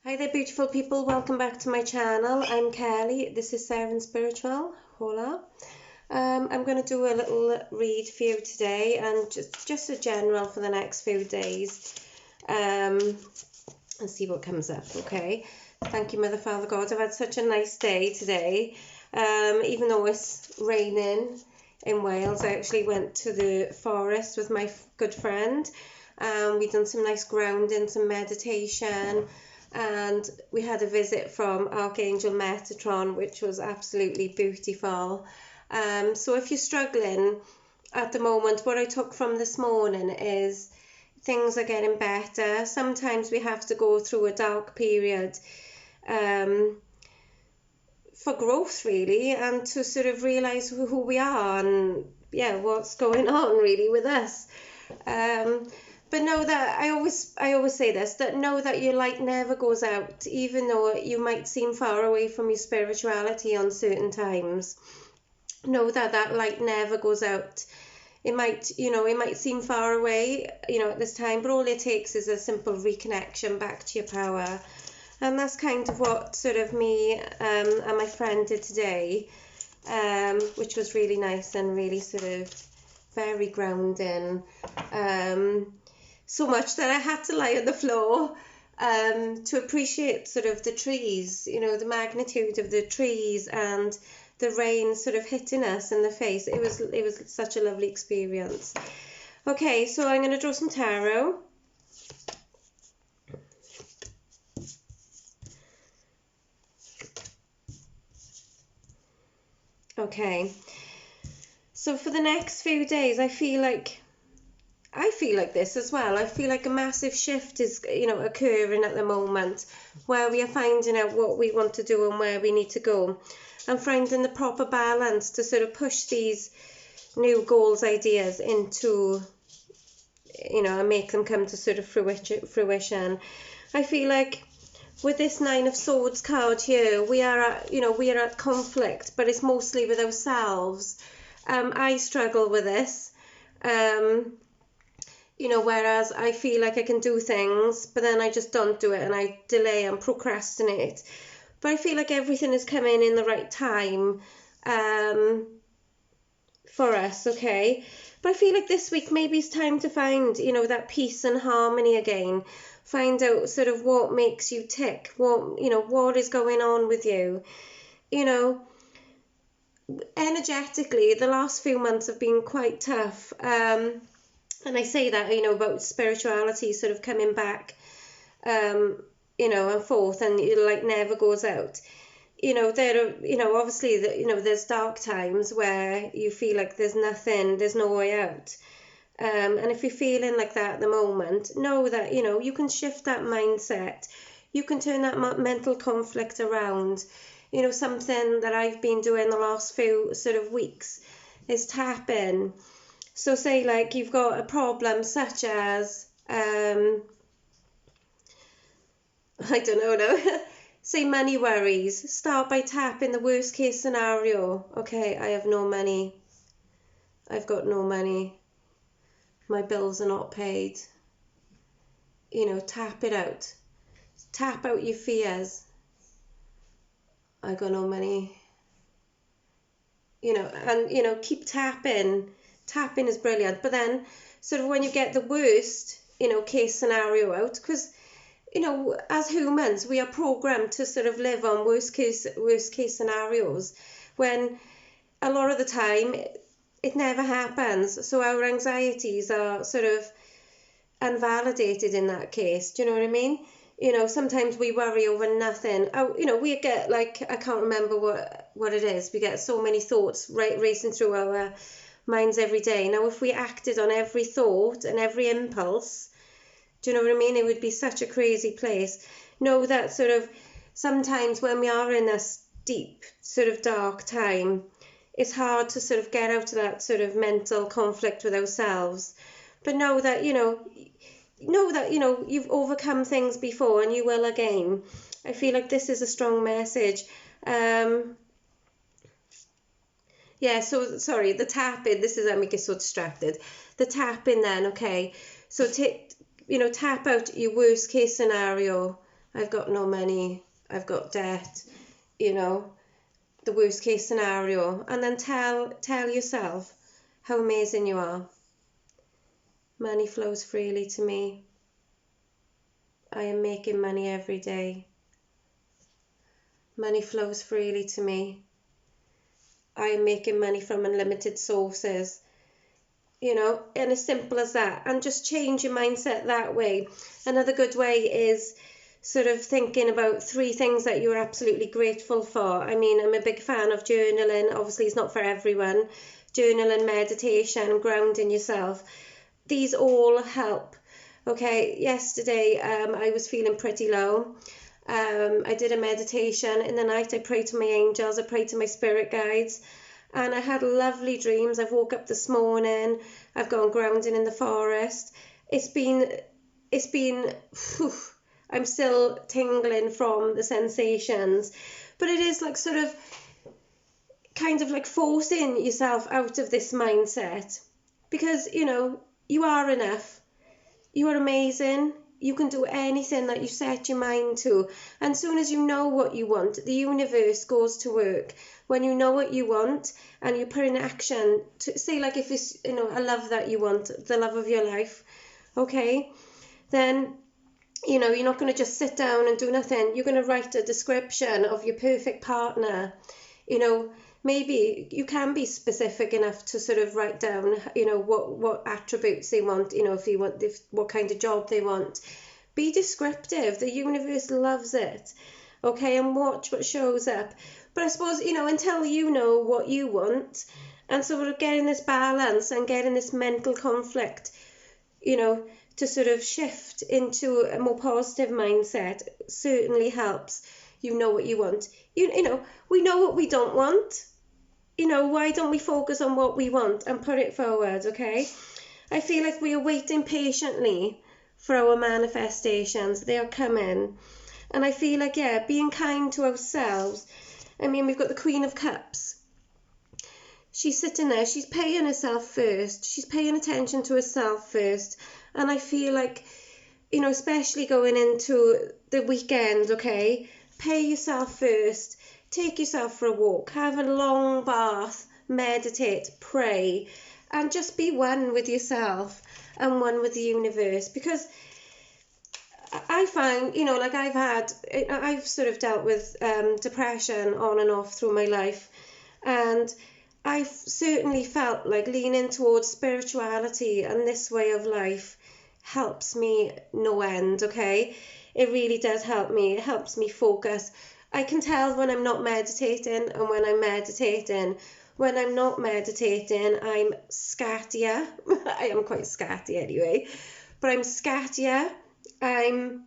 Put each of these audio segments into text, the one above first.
Hi there, beautiful people. Welcome back to my channel. I'm Kelly. This is Seren Spiritual. Hola. I'm going to do a little read for you today and just a general for the next few days and see what comes up, okay? Thank you, Mother, Father, God. I've had such a nice day today. Even though it's raining in Wales, I actually went to the forest with my good friend. We've done some nice grounding, some meditation, and we had a visit from Archangel Metatron, which was absolutely beautiful. So if you're struggling at the moment, what I took from this morning is things are getting better. Sometimes we have to go through a dark period for growth, really, and to sort of realise who we are and what's going on really with us. But know that I always say this, that know that your light never goes out, even though you might seem far away from your spirituality on certain times. Know that that light never goes out. It might seem far away, at this time, but all it takes is a simple reconnection back to your power. And that's kind of what sort of me and my friend did today, which was really nice and really sort of very grounding. So much that I had to lie on the floor to appreciate sort of the trees, the magnitude of the trees and the rain sort of hitting us in the face. It was such a lovely experience. Okay, so I'm going to draw some tarot. Okay, so for the next few days, I feel like this as well. I feel like a massive shift is, occurring at the moment, where we are finding out what we want to do and where we need to go, and finding the proper balance to sort of push these new goals, ideas into, and make them come to sort of fruition. I feel like with this Nine of Swords card here, we are at conflict, but it's mostly with ourselves. I struggle with this. Whereas I feel like I can do things, but then I just don't do it and I delay and procrastinate. But I feel like everything is coming in the right time for us, okay? But I feel like this week maybe it's time to find, that peace and harmony again. Find out sort of what makes you tick, what is going on with you. Energetically, the last few months have been quite tough. And I say that, about spirituality sort of coming back, and forth, and it like never goes out. There are, obviously, there's dark times where you feel like there's no way out. And if you're feeling like that at the moment, know that, you can shift that mindset. You can turn that mental conflict around. Something that I've been doing the last few sort of weeks is tapping. So say like you've got a problem such as, I don't know, no. Say money worries. Start by tapping the worst case scenario. Okay, I have no money. I've got no money. My bills are not paid. Tap it out. Tap out your fears. I got no money. And, keep tapping. Tapping is brilliant. But then sort of when you get the worst, case scenario out, because, as humans, we are programmed to sort of live on worst case scenarios, when a lot of the time it never happens. So our anxieties are sort of unvalidated in that case. Do you know what I mean? Sometimes we worry over nothing. We get like, I can't remember what it is. We get so many thoughts racing through our minds every day. Now, if we acted on every thought and every impulse, do you know what I mean? It would be such a crazy place. Know that sort of sometimes when we are in this deep, sort of dark time, it's hard to sort of get out of that sort of mental conflict with ourselves. But know that, you've overcome things before and you will again. I feel like this is a strong message. So sorry, the tapping, this is how I get so distracted. The tapping then, okay. So tap out your worst case scenario. I've got no money, I've got debt, you know, the worst case scenario. And then tell yourself how amazing you are. Money flows freely to me. I am making money every day. Money flows freely to me. I am making money from unlimited sources. You know, and as simple as that. And just change your mindset that way. Another good way is sort of thinking about 3 things that you're absolutely grateful for. I mean, I'm a big fan of journaling. Obviously, it's not for everyone. Journaling, meditation, grounding yourself. These all help. Okay, yesterday I was feeling pretty low. I did a meditation in the night. I prayed to my angels. I prayed to my spirit guides. And I had lovely dreams. I've woke up this morning. I've gone grounding in the forest. It's been, whew, I'm still tingling from the sensations. But it is like sort of kind of like forcing yourself out of this mindset. Because, you know, you are enough. You are amazing. You can do anything that you set your mind to. And as soon as you know what you want, the universe goes to work. When you know what you want and you put in action, to say like if it's, you know, a love that you want, the love of your life, okay, then, you know, you're not going to just sit down and do nothing. You're going to write a description of your perfect partner. You know, maybe you can be specific enough to sort of write down, you know, what attributes they want, you know, what kind of job they want. Be descriptive. The universe loves it. Okay, and watch what shows up. But I suppose, you know, until you know what you want, and sort of getting this balance and getting this mental conflict, you know, to sort of shift into a more positive mindset certainly helps. You know what you want. You know, we know what we don't want. You know, why don't we focus on what we want and put it forward, okay? I feel like we are waiting patiently for our manifestations. They are coming. And I feel like, yeah, being kind to ourselves. I mean, we've got the Queen of Cups. She's sitting there. She's paying herself first. She's paying attention to herself first. And I feel like, you know, especially going into the weekend, okay, pay yourself first. Take yourself for a walk. Have a long bath. Meditate. Pray. And just be one with yourself and one with the universe. Because I find, you know, like I've sort of dealt with depression on and off through my life, and I've certainly felt like leaning towards spirituality and this way of life helps me no end, okay? It really does help me. It helps me focus. I can tell when I'm not meditating and when I'm meditating. When I'm not meditating, I'm scattier. I am quite scatty anyway, but I'm scattier. I'm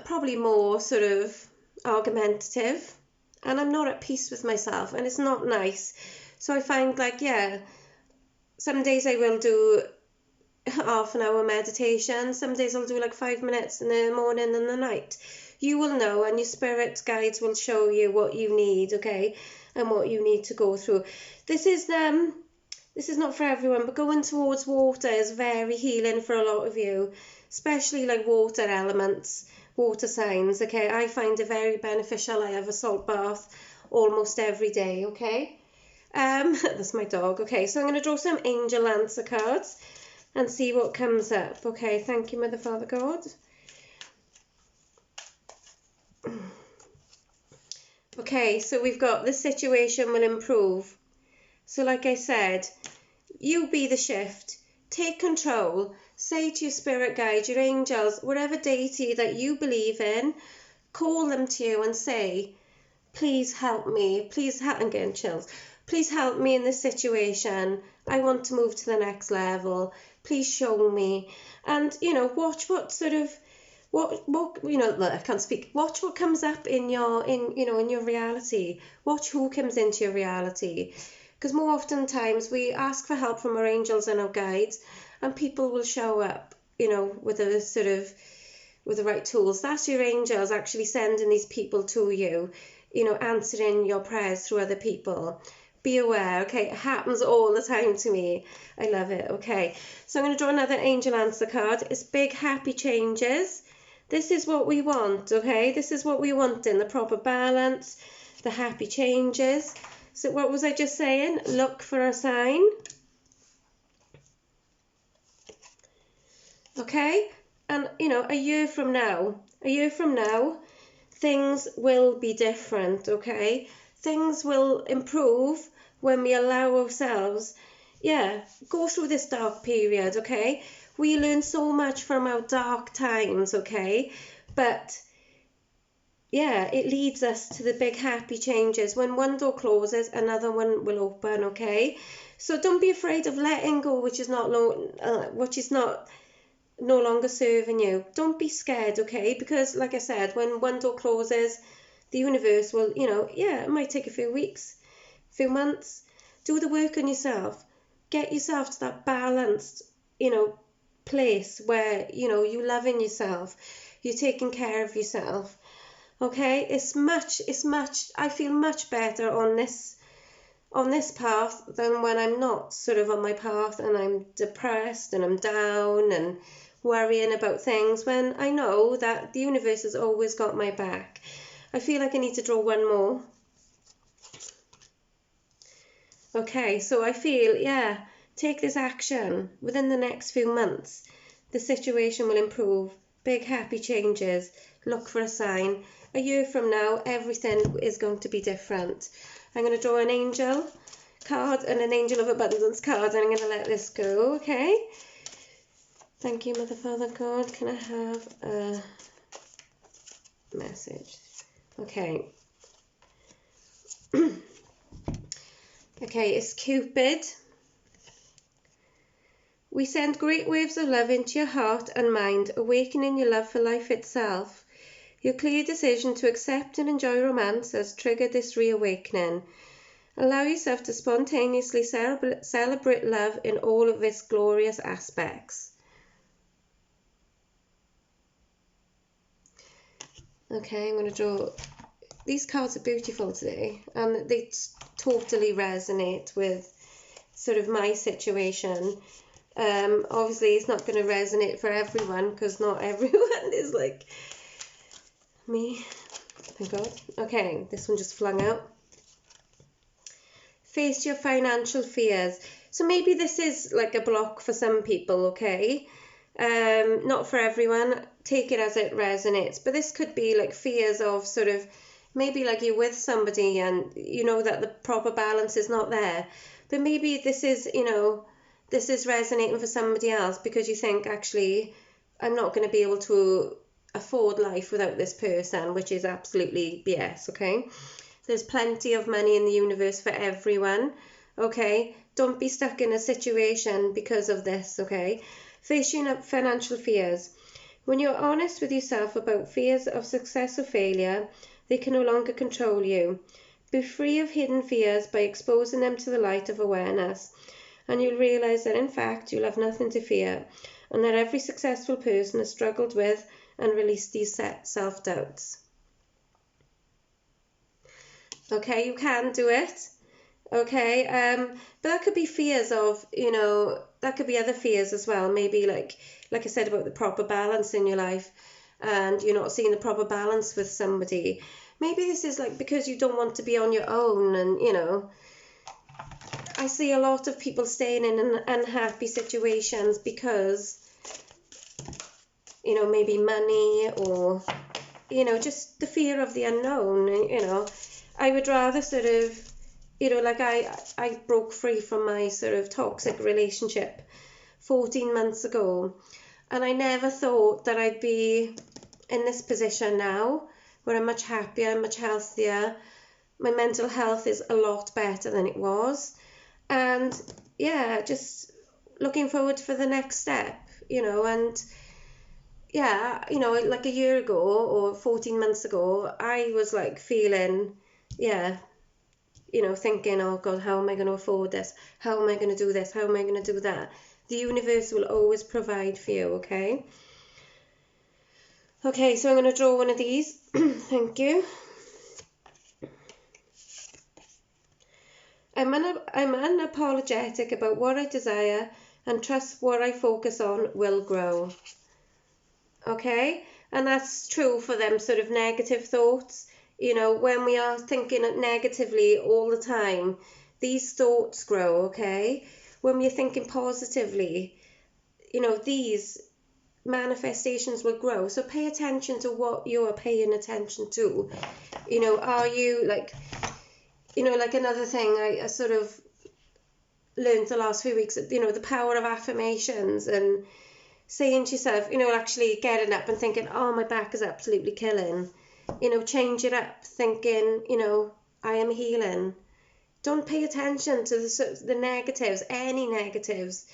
probably more sort of argumentative, and I'm not at peace with myself, and it's not nice. So I find like, yeah, some days I will do half an hour meditation, some days I'll do like 5 minutes in the morning and the night. You will know, and your spirit guides will show you what you need, okay, and what you need to go through. This is not for everyone, but going towards water is very healing for a lot of you, especially like water elements, water signs, okay? I find it very beneficial. I have a salt bath almost every day, okay? That's my dog, okay? So I'm going to draw some angel answer cards and see what comes up, okay? Thank you, Mother, Father, God. Okay, so we've got the situation will improve. So like I said, you be the shift. Take control. Say to your spirit guide, your angels, whatever deity that you believe in, call them to you and say, please help me. Please help. I'm getting chills. Please help me in this situation. I want to move to the next level. Please show me. And, you know, watch what sort of, what you know, I can't speak. Watch what comes up in your reality. Watch who comes into your reality. Because more often times we ask for help from our angels and our guides, and people will show up, you know, with the right tools. That's your angels actually sending these people to you, you know, answering your prayers through other people. Be aware, okay? It happens all the time to me. I love it, okay? So I'm going to draw another angel answer card. It's big, happy changes. This is what we want, okay? This is what we want in the proper balance, the happy changes. So what was I just saying? Look for a sign. Okay? And, you know, a year from now, things will be different, okay? Things will improve when we allow ourselves, go through this dark period, okay? We learn so much from our dark times, okay? But, it leads us to the big happy changes. When one door closes, another one will open, okay? So don't be afraid of letting go, which is not no longer serving you. Don't be scared, okay? Because like I said, when one door closes, the universe will, it might take a few weeks, few months. Do the work on yourself. Get yourself to that balanced, place where, you're loving yourself. You're taking care of yourself. Okay? I feel much better on this path than when I'm not sort of on my path and I'm depressed and I'm down and worrying about things, when I know that the universe has always got my back. I feel like I need to draw one more. Okay, so I feel, take this action within the next few months. The situation will improve. Big happy changes. Look for a sign. A year from now, everything is going to be different. I'm going to draw an angel card and an angel of abundance card, and I'm going to let this go, okay? Thank you, Mother, Father, God. Can I have a message? Okay. Okay, it's Cupid. We send great waves of love into your heart and mind, awakening your love for life itself. Your clear decision to accept and enjoy romance has triggered this reawakening. Allow yourself to spontaneously celebrate love in all of its glorious aspects. Okay, I'm going to draw. These cards are beautiful today, and they totally resonate with sort of my situation. Obviously, it's not going to resonate for everyone, because not everyone is like me. Thank God. Okay, this one just flung out. Face your financial fears. So maybe this is like a block for some people, okay? Not for everyone. Take it as it resonates. But this could be like fears of sort of, maybe like you're with somebody and you know that the proper balance is not there. But maybe this is, this is resonating for somebody else because you think, actually, I'm not going to be able to afford life without this person, which is absolutely BS, okay? There's plenty of money in the universe for everyone, okay? Don't be stuck in a situation because of this, okay? Face your financial fears. When you're honest with yourself about fears of success or failure, they can no longer control you. Be free of hidden fears by exposing them to the light of awareness, and you'll realize that in fact you'll have nothing to fear, and that every successful person has struggled with and released these self-doubts. Okay, you can do it. Okay, but that could be fears of, that could be other fears as well. Maybe like I said about the proper balance in your life, and you're not seeing the proper balance with somebody. Maybe this is like because you don't want to be on your own, and I see a lot of people staying in unhappy situations because, maybe money or, just the fear of the unknown. I would rather sort of, like I broke free from my sort of toxic relationship 14 months ago, and I never thought that I'd be in this position now where I'm much happier, much healthier. My mental health is a lot better than it was, and just looking forward for the next step, and like a year ago or 14 months ago, I was like feeling, thinking, oh God, how am I going to afford this? How am I going to do this? How am I going to do that? The universe will always provide for you, okay? Okay, so I'm going to draw one of these. Thank you. I'm unapologetic about what I desire and trust what I focus on will grow. Okay? And that's true for them sort of negative thoughts. You know, when we are thinking negatively all the time, these thoughts grow, okay? When we're thinking positively, you know, these manifestations will grow. So pay attention to what you are paying attention to. You know, are you like, you know, like another thing I sort of learned the last few weeks, you know, the power of affirmations and saying to yourself, you know, actually getting up and thinking, oh, my back is absolutely killing. You know, change it up, thinking, you know, I am healing. Don't pay attention to the negatives, any negatives.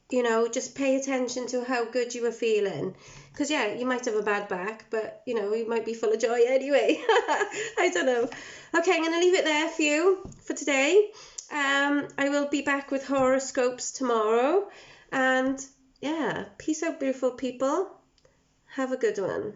You know, just pay attention to how good you are feeling. Because, yeah, you might have a bad back, but, you know, you might be full of joy anyway. I don't know. Okay, I'm going to leave it there for you for today. I will be back with horoscopes tomorrow. And, yeah, peace out, beautiful people. Have a good one.